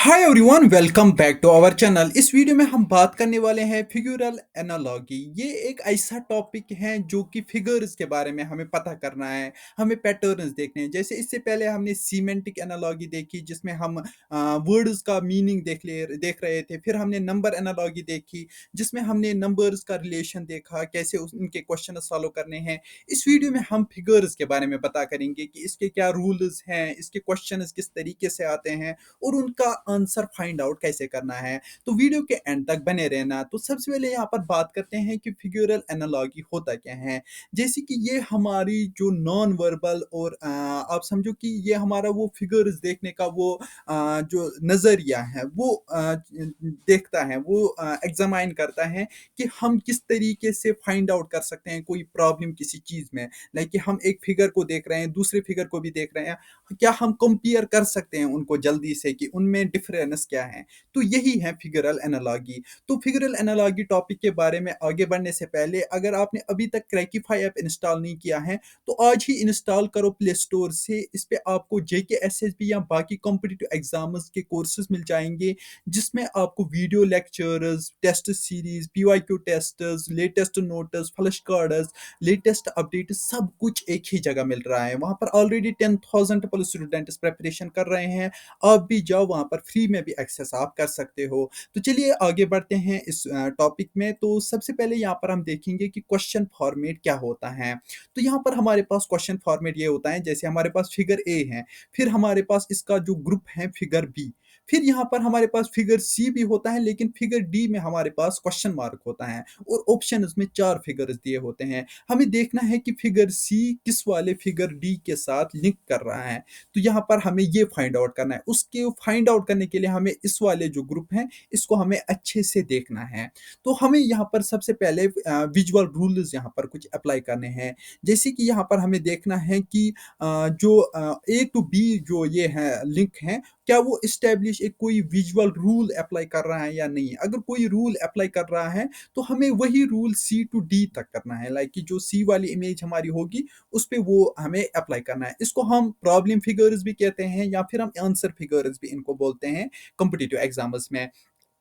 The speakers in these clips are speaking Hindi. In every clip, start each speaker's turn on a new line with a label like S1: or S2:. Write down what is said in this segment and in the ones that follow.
S1: Hi everyone, welcome back to our channel. इस वीडियो में हम बात करने वाले हैं फिगुरल एनालॉजी। ये एक ऐसा टॉपिक है जो कि फिगर्स के बारे में हमें पता करना है, हमें पैटर्न्स देखने हैं। जैसे इससे पहले हमने सीमेंटिक एनालॉजी देखी जिसमें हम वर्ड्स का मीनिंग देख रहे थे। फिर हमने नंबर एनालॉजी देखी जिसमें हमने नंबर्स का रिलेशन देखा, कैसे उनके क्वेश्चन सॉल्व करने हैं। इस वीडियो में हम फिगर्स के बारे में पता करेंगे कि इसके क्या रूल्स हैं, इसके क्वेश्चंस किस तरीके से आते हैं और उनका आंसर फाइंड आउट कैसे करना है। तो वीडियो के एंड तक बने रहना। तो सबसे पहले यहाँ पर बात करते हैं कि फिगुरल एनालॉजी होता क्या है। जैसे कि ये हमारी जो नॉन वर्बल और आप समझो कि ये हमारा वो फिगर्स देखने का वो जो नज़रिया है वो देखता है, वो एग्जामाइन करता है कि हम किस तरीके से फाइंड आउट कर सकते हैं कोई प्रॉब्लम किसी चीज़ में। लाइक कि हम एक फिगर को देख रहे हैं, दूसरे फिगर को भी देख रहे हैं, क्या हम कंपेयर कर सकते हैं उनको जल्दी से कि उनमें डिफरेंस क्या है। तो यही है फिगरल एनालॉजी। तो फिगरल एनालॉजी टॉपिक के बारे में आगे बढ़ने से पहले अगर आपने अभी तक क्रैकिफाई ऐप इंस्टॉल नहीं किया है तो आज ही इंस्टॉल करो प्ले स्टोर से। इस पे आपको जेके एसएसबी या बाकी कॉम्पिटिटिव एग्जाम्स के कोर्सेज मिल जाएंगे जिसमें आपको video lectures, test series, PYQ tests, latest notes, flash cards, latest update सब कुछ एक ही जगह मिल रहा है। वहां पर ऑलरेडी 10,000 प्लस स्टूडेंट्स प्रेपरेशन कर रहे हैं। आप भी जाओ, वहां पर फ्री में भी एक्सेस आप कर सकते हो। तो चलिए आगे बढ़ते हैं इस टॉपिक में। तो सबसे पहले यहाँ पर हम देखेंगे कि क्वेश्चन फॉर्मेट क्या होता है। तो यहाँ पर हमारे पास क्वेश्चन फॉर्मेट ये होता है, जैसे हमारे पास फिगर ए है, फिर हमारे पास इसका जो ग्रुप है फिगर बी, फिर यहाँ पर हमारे पास फिगर सी भी होता है, लेकिन फिगर डी में हमारे पास क्वेश्चन मार्क होता है और ऑप्शन में चार फिगर्स दिए होते हैं। हमें देखना है कि फिगर सी किस वाले फिगर डी के साथ लिंक कर रहा है। तो यहाँ पर हमें ये फाइंड आउट करना है। उसके फाइंड आउट करने के लिए हमें इस वाले जो ग्रुप हैं इसको हमें अच्छे से देखना है। तो हमें यहाँ पर सबसे पहले विजुअल रूल्स यहाँ पर कुछ अप्लाई करने हैं। जैसे कि यहाँ पर हमें देखना है कि जो ए टू बी जो ये है लिंक है, क्या वो इस्टेब्लिश एक कोई विजुअल रूल अप्लाई कर रहा है या नहीं। अगर कोई रूल अप्लाई कर रहा है तो हमें वही रूल सी टू डी तक करना है। लाइक कि जो सी वाली इमेज हमारी होगी उस पे वो हमें अप्लाई करना है। इसको हम प्रॉब्लम फिगर्स भी कहते हैं या फिर हम आंसर फिगर्स भी इनको बोलते हैं कॉम्पिटिटिव एग्जाम्स में।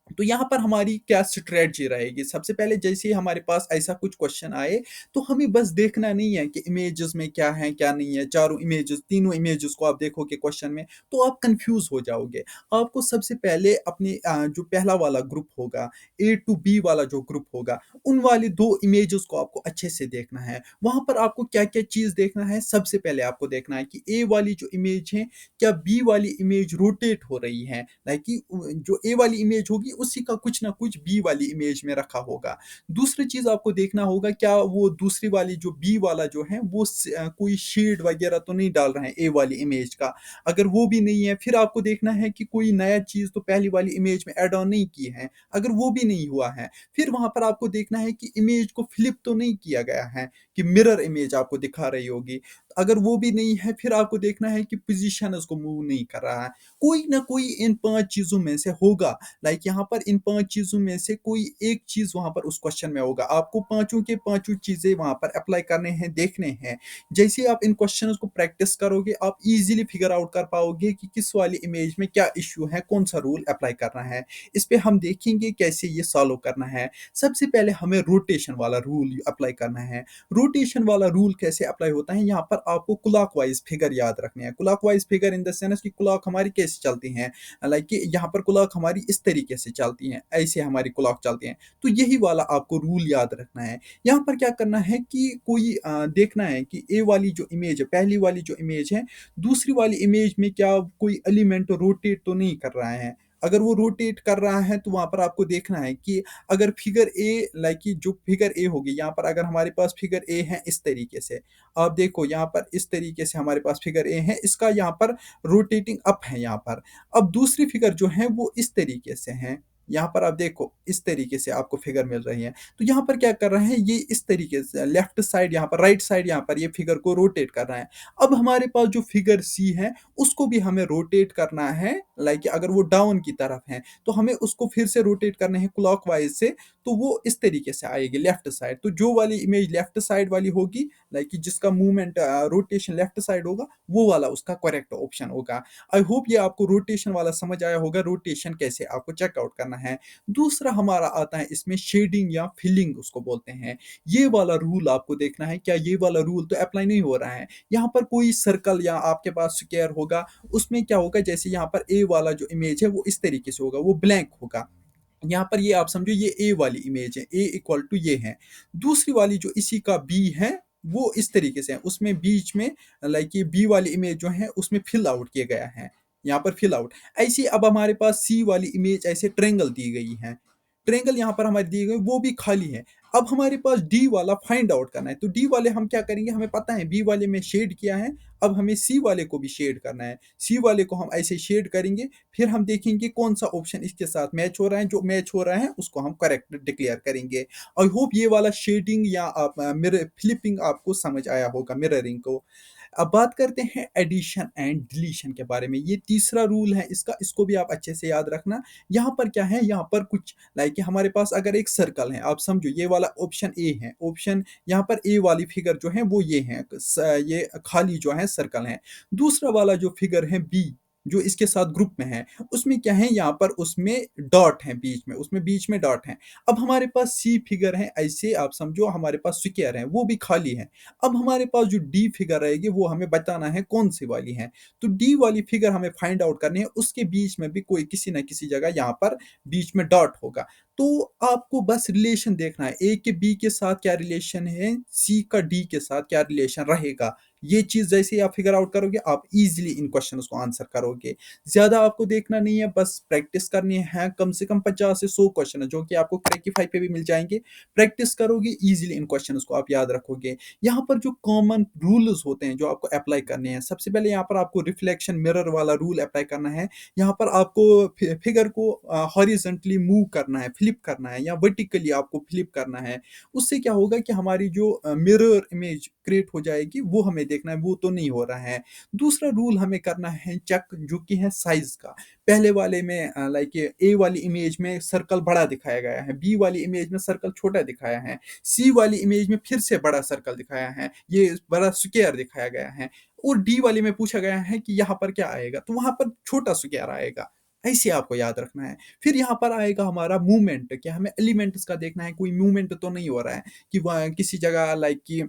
S1: तो यहाँ पर हमारी क्या स्ट्रेटजी रहेगी। सबसे पहले जैसे ही हमारे पास ऐसा कुछ क्वेश्चन आए तो हमें बस देखना नहीं है कि इमेजेस में क्या है क्या नहीं है। चारों इमेजेस, तीनों इमेजेस को आप देखोगे क्वेश्चन में तो आप कंफ्यूज हो जाओगे। आपको सबसे पहले अपने जो पहला वाला ग्रुप होगा, ए टू बी वाला जो ग्रुप होगा, उन वाली दो इमेजेस को आपको अच्छे से देखना है। वहां पर आपको क्या क्या चीज देखना है। सबसे पहले आपको देखना है कि ए वाली जो इमेज है, क्या बी वाली इमेज रोटेट हो रही है। लाइक कि जो ए वाली इमेज होगी उसी का कुछ ना कुछ बी वाली इमेज में रखा होगा। दूसरी चीज आपको देखना होगा, क्या वो दूसरी वाली जो बी वाला जो है वो कोई शेड वगैरह तो नहीं डाल रहे हैं ए वाली इमेज का। अगर वो भी नहीं है फिर आपको देखना है कि कोई नया चीज तो पहली वाली इमेज में ऐड ऑन नहीं की है। अगर वो भी नहीं हुआ है फिर वहां पर आपको देखना है कि इमेज को फ्लिप तो नहीं किया गया है, कि मिरर इमेज आपको दिखा रही होगी। अगर वो भी नहीं है फिर आपको देखना है कि पोजीशन उसको मूव नहीं कर रहा है। कोई ना कोई इन पांच चीजों में से होगा। लाइक यहाँ पर इन पांच चीजों में से कोई एक चीज वहां पर उस क्वेश्चन में होगा। आपको पांचों के पांचों चीजें वहां पर अप्लाई करने हैं, देखने हैं। जैसे आप इन क्वेश्चन को प्रैक्टिस करोगे आप इजीली फिगर आउट कर पाओगे कि किस वाली इमेज में क्या इश्यू है, कौन सा रूल अप्लाई करना है। इस पे हम देखेंगे कैसे ये सॉल्व करना है। सबसे पहले हमें रोटेशन वाला रूल अप्लाई करना है। रोटेशन वाला रूल कैसे अप्लाई होता है, यहाँ पर आपको क्लॉकवाइज फिगर याद रखने हैं। Clockwise figure in the sense कि क्लॉक हमारी कैसे चलती हैं। लाइक कि यहाँ पर क्लॉक हमारी इस तरीके से चलती हैं, ऐसे हमारी क्लॉक चलती हैं। तो यही वाला आपको रूल याद रखना है। यहाँ पर क्या करना है कि कोई देखना है कि ए वाली जो इमेज है, पहली वाली जो इमेज है, दूसरी वाली इमेज में क्या कोई एलिमेंट रोटेट तो नहीं कर रहा है। अगर वो रोटेट कर रहा है तो वहां पर आपको देखना है कि अगर फिगर ए, लाइक कि जो फिगर ए होगी यहाँ पर, अगर हमारे पास फिगर ए है इस तरीके से, आप देखो यहाँ पर इस तरीके से हमारे पास फिगर ए है, इसका यहाँ पर रोटेटिंग अप है यहाँ पर। अब दूसरी फिगर जो है वो इस तरीके से है। यहाँ पर आप देखो इस तरीके से आपको फिगर मिल रही है। तो यहाँ पर क्या कर रहे हैं, ये इस तरीके से लेफ्ट साइड, यहाँ पर राइट साइड, यहाँ पर ये फिगर को रोटेट कर रहा है। अब हमारे पास जो फिगर सी है उसको भी हमें रोटेट करना है लाइक अगर वो डाउन की तरफ है, तो हमें उसको फिर से रोटेट करना है क्लॉकवाइज़ से, तो वो इस तरीके से आएगी लेफ्ट साइड। तो जो वाली इमेज लेफ्ट साइड वाली होगी, लाइक कि जिसका मूवमेंट रोटेशन लेफ्ट साइड होगा, वो वाला उसका करेक्ट ऑप्शन होगा। आई होप ये आपको रोटेशन वाला समझ आया होगा, रोटेशन कैसे आपको चेकआउट करना है। दूसरा हमारा आता है इसमें शेडिंग या फिलिंग उसको बोलते हैं। ये वाला रूल आपको देखना है, क्या ये वाला रूल तो अप्लाई नहीं हो रहा है। यहाँ पर कोई सर्कल या आपके पास स्क्वायर होगा, उसमें क्या होगा, जैसे यहाँ पर ए वाला जो इमेज है वो इस तरीके से होगा, वो ब्लैंक होगा। यहाँ पर ये आप समझो ये ए वाली इमेज है, ए इक्वल टू ये है। दूसरी वाली जो इसी का बी है, वो इस तरीके से है, उसमें बीच में लाइक ये बी वाली इमेज जो है उसमें फिल आउट किया गया है, यहाँ पर फिल आउट। ऐसे अब हमारे पास सी वाली इमेज ऐसे ट्रेंगल दी गई है, ट्रेंगल यहाँ पर हमारी दी गई वो भी खाली है। अब हमारे पास डी वाला फाइंड आउट करना है, तो डी वाले हम क्या करेंगे, हमें पता है बी वाले में शेड किया है, अब हमें सी वाले को भी शेड करना है। सी वाले को हम ऐसे शेड करेंगे, फिर हम देखेंगे कौन सा ऑप्शन इसके साथ मैच हो रहा है, जो मैच हो रहा है उसको हम करेक्ट डिक्लेयर करेंगे। आई होप ये वाला शेडिंग या आप मिरर फ्लिपिंग आपको समझ आया होगा, मिररिंग को। अब बात करते हैं एडिशन एंड डिलीशन के बारे में। ये तीसरा रूल है इसका, इसको भी आप अच्छे से याद रखना। यहाँ पर क्या है, यहाँ पर कुछ लाइक कि हमारे पास अगर एक सर्कल है, आप समझो ये वाला ऑप्शन ए है, ऑप्शन यहाँ पर ए वाली फिगर जो है वो ये है, ये खाली जो है सर्कल है। दूसरा वाला जो फिगर है बी, जो इसके साथ ग्रुप में है, उसमें क्या है, यहाँ पर उसमें डॉट है बीच में, उसमें बीच में डॉट है। अब हमारे पास सी फिगर है, ऐसे आप समझो हमारे पास स्क्वायर है, वो भी खाली है। अब हमारे पास जो डी फिगर रहेगी वो हमें बताना है कौन सी वाली है। तो डी वाली फिगर हमें फाइंड आउट करनी है, उसके बीच में भी कोई किसी ना किसी जगह यहाँ पर बीच में डॉट होगा। तो आपको बस रिलेशन देखना है, ए के बी के साथ क्या रिलेशन है, सी का डी के साथ क्या रिलेशन रहेगा। ये चीज जैसे ही आप फिगर आउट करोगे, आप इजीली इन क्वेश्चन को आंसर करोगे। ज्यादा आपको देखना नहीं है, बस प्रैक्टिस करनी है। कम से कम 50 से 100 क्वेश्चन है जो कि आपको क्रैकीफाई पे भी मिल जाएंगे। प्रैक्टिस करोगे इजीली इन क्वेश्चन को आप याद रखोगे। यहाँ पर जो कॉमन रूल्स होते हैं जो आपको अप्लाई करने हैं, सबसे पहले यहाँ पर आपको रिफ्लेक्शन मिरर वाला रूल अप्लाई करना है। यहाँ पर आपको फिगर को हॉरिजेंटली मूव करना है, फ्लिप करना है, या वर्टिकली आपको फ्लिप करना है। उससे क्या होगा कि हमारी जो मिरर इमेज क्रिएट हो जाएगी, वो हमें देखना है, वो तो नहीं हो रहा है। दूसरा रूल हमें करना है चेक, जो कि है साइज का। पहले वाले में लाइक ए वाली इमेज में सर्कल बड़ा दिखाया गया है, बी वाली इमेज में सर्कल छोटा दिखाया है, सी वाली इमेज में फिर से बड़ा सर्कल दिखाया है, ये बड़ा स्क्वायर दिखाया गया है, और डी वाले में पूछा गया है कि यहाँ पर क्या आएगा, तो वहां पर छोटा स्क्वायर आएगा। ऐसे आपको याद रखना है। फिर यहाँ पर आएगा हमारा मूवमेंट, क्या हमें एलिमेंट्स का देखना है, कोई मूवमेंट तो नहीं हो रहा है कि वह किसी जगह लाइक कि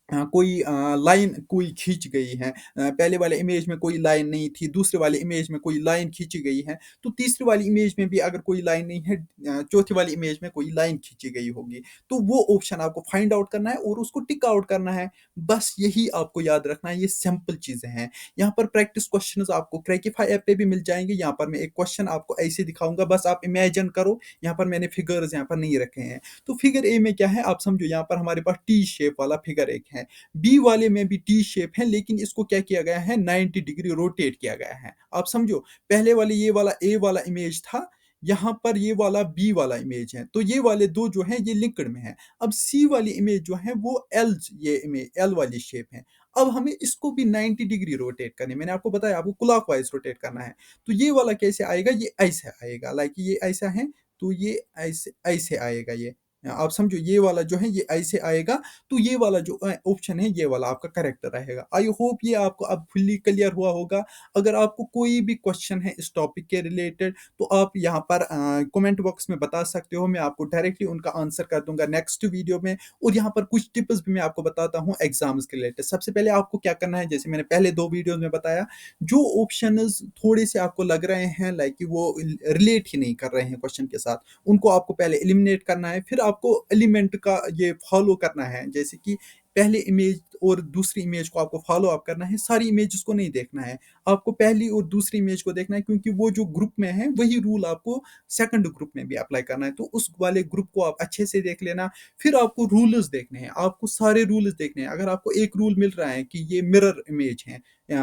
S1: कोई लाइन कोई खींच गई है। पहले वाले इमेज में कोई लाइन नहीं थी, दूसरे वाले इमेज में कोई लाइन खींची गई है, तो तीसरी वाली इमेज में भी अगर कोई लाइन नहीं है, चौथी वाली इमेज में कोई लाइन खींची गई होगी, तो वो ऑप्शन आपको फाइंड आउट करना है और उसको टिक आउट करना है। बस यही आपको याद रखना है, ये सिंपल चीजें हैं। यहाँ पर प्रैक्टिस क्वेश्चंस आपको क्रैकीफाई ऐप पे भी मिल जाएंगे। यहाँ पर मैं एक क्वेश्चन आपको ऐसे दिखाऊंगा, बस आप इमेजिन करो। यहाँ पर मैंने फिगर्स यहाँ पर नहीं रखे हैं। तो फिगर ए में क्या है, आप समझो यहाँ पर हमारे पास टी शेप वाला फिगर एक है, बी वाले में भी टी शेप है, लेकिन इसको क्या किया गया है, 90 डिग्री रोटेट किया गया है। आप समझो, पहले वाले ये वाला ए वाला इमेज था, यहाँ पर ये वाला बी वाला इमेज है, तो ये वाले दो जो है ये लिंक्ड में है। अब सी वाली इमेज जो है वो एल, ये इमेज एल वाली शेप है। अब हमें इसको भी 90 डिग्री रोटेट करनी है। मैंने आपको बताया आपको क्लॉकवाइज रोटेट करना है। तो ये वाला कैसे आएगा, ये ऐसे आएगा, लाइक ये ऐसा है, तो ये ऐसे ऐसे आएगा। ये आप समझो, ये वाला जो है ये ऐसे आएगा। तो ये वाला जो ऑप्शन है ये वाला आपका करेक्ट रहेगा। आई होप ये आपको अब फुल्ली क्लियर हुआ होगा। अगर आपको कोई भी क्वेश्चन है इस टॉपिक के रिलेटेड, तो आप यहाँ पर कमेंट बॉक्स में बता सकते हो, मैं आपको डायरेक्टली उनका आंसर कर दूंगा नेक्स्ट वीडियो में। और यहाँ पर कुछ टिप्स भी मैं आपको बताता हूँ एग्जाम्स के रिलेटेड। सबसे पहले आपको क्या करना है, जैसे मैंने पहले 2 वीडियोज में बताया, जो ऑप्शन थोड़े से आपको लग रहे हैं लाइक कि वो रिलेट ही नहीं कर रहे हैं क्वेश्चन के साथ, उनको आपको पहले एलिमिनेट करना है। फिर आपको एलिमेंट का ये फॉलो करना है, जैसे कि पहले इमेज और दूसरी इमेज को आपको फॉलो अप करना है, सारी इमेजेस को नहीं देखना है। आपको पहली और दूसरी इमेज को देखना है, क्योंकि वो जो ग्रुप में है वही रूल आपको सेकंड ग्रुप में भी अप्लाई करना है। तो उस वाले ग्रुप को आप अच्छे से देख लेना। फिर आपको रूल्स देखने हैं, आपको सारे रूल्स देखने हैं। अगर आपको एक रूल मिल रहा है कि ये मिरर इमेज है,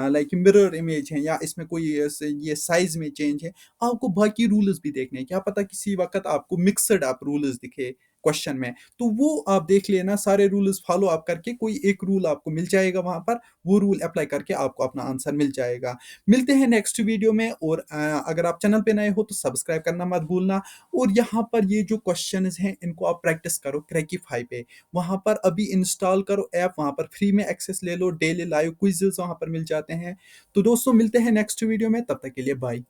S1: लाइक मिरर इमेज है, या इसमें कोई ये साइज में चेंज है, आपको बाकी रूल्स भी देखने हैं। क्या पता किसी वक्त आपको मिक्सड अप रूल्स दिखे, क्वेश्चन में। तो वो आप देख लेना, सारे रूल्स फॉलो आप करके कोई एक रूल आपको मिल जाएगा वहाँ पर, वो रूल अप्लाई करके आपको अपना आंसर मिल जाएगा। मिलते हैं नेक्स्ट वीडियो में, और अगर आप चैनल पे नए हो तो सब्सक्राइब करना मत भूलना। और यहाँ पर ये जो क्वेश्चंस हैं इनको आप प्रैक्टिस करो क्रैकीफाई पे। वहाँ पर अभी इंस्टॉल करो ऐप, वहाँ पर फ्री में एक्सेस ले लो, डेली लाइव क्विज़ेज़ वहाँ पर मिल जाते हैं। तो दोस्तों मिलते हैं नेक्स्ट वीडियो में, तब तक के लिए बाय।